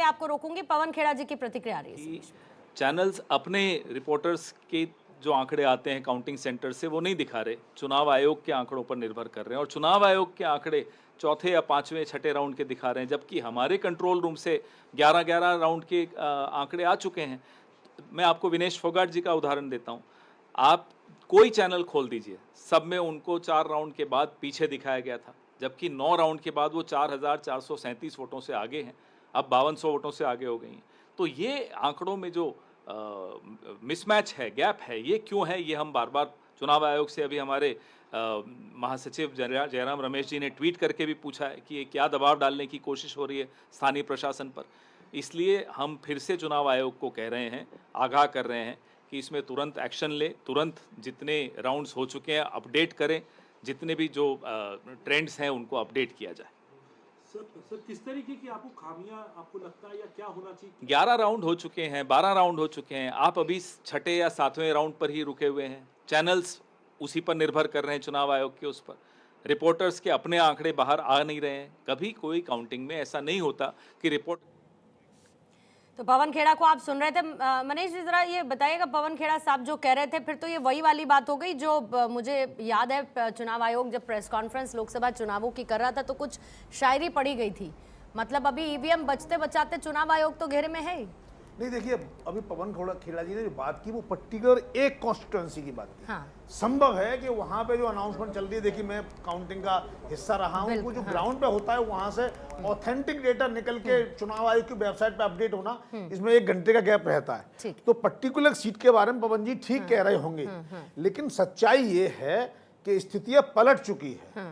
आपको रोकूंगी। पवन खेड़ा जी की प्रतिक्रिया आ रही है। चैनल्स अपने रिपोर्टर्स के जो आंकड़े आते हैं काउंटिंग सेंटर से वो नहीं दिखा रहे, चुनाव आयोग के आंकड़ों पर निर्भर कर रहे हैं, और चुनाव आयोग के आंकड़े चौथे या पांचवें छठे राउंड के दिखा रहे हैं, जबकि हमारे कंट्रोल रूम से 11-11 राउंड के आंकड़े आ चुके हैं। मैं आपको विनेश फोगाट जी का उदाहरण देता हूं। आप कोई चैनल खोल दीजिए, सब में उनको 4 राउंड के बाद पीछे दिखाया गया था, जबकि 9 राउंड के बाद वो 4,437 वोटों से आगे हैं, अब 5200 वोटों से आगे हो गई हैं। तो ये आंकड़ों में जो मिसमैच है, गैप है, ये क्यों है, ये हम बार बार चुनाव आयोग से, अभी हमारे महासचिव जयराम रमेश जी ने ट्वीट करके भी पूछा है कि ये क्या दबाव डालने की कोशिश हो रही है स्थानीय प्रशासन पर। इसलिए हम फिर से चुनाव आयोग को कह रहे हैं, आगाह कर रहे हैं कि इसमें तुरंत एक्शन ले, तुरंत जितने राउंड्स हो चुके हैं अपडेट करें, जितने भी जो ट्रेंड्स हैं उनको अपडेट किया जाए। सर किस तरीके की आपको खामियां आपको लगता है या क्या होना चाहिए? 11 राउंड हो चुके हैं, 12 राउंड हो चुके हैं, आप अभी छठे या सातवें राउंड पर ही रुके हुए हैं। चैनल्स उसी पर निर्भर कर रहे हैं, चुनाव आयोग के उस पर। रिपोर्टर्स के अपने आंकड़े बाहर आ नहीं रहे हैं। कभी कोई काउंटिंग में ऐसा नहीं होता कि रिपोर्ट। तो पवन खेड़ा को आप सुन रहे थे। मनीष जी जरा ये बताइएगा, पवन खेड़ा साहब जो कह रहे थे, फिर तो ये वही वाली बात हो गई जो मुझे याद है चुनाव आयोग जब प्रेस कॉन्फ्रेंस लोकसभा चुनावों की कर रहा था तो कुछ शायरी पड़ी गई थी। मतलब अभी ईवीएम बचते बचाते चुनाव आयोग तो घेरे में है ही नहीं। देखिए, अभी पवन खेड़ा जी ने जो बात की वो पर्टिकुलर एक कॉन्स्टिट्यूएंसी की बात की। हाँ। संभव है कि वहां पे जो अनाउंसमेंट चल रही है, देखिए मैं काउंटिंग का हिस्सा रहा हूं, वो जो ग्राउंड पे होता है वहां से ऑथेंटिक डेटा निकल के चुनाव आयोग की वेबसाइट पे अपडेट होना, इसमें 1 घंटे का गैप रहता है। तो पर्टिकुलर सीट के बारे में पवन जी ठीक कह रहे होंगे, लेकिन सच्चाई ये है कि स्थितियां पलट चुकी है।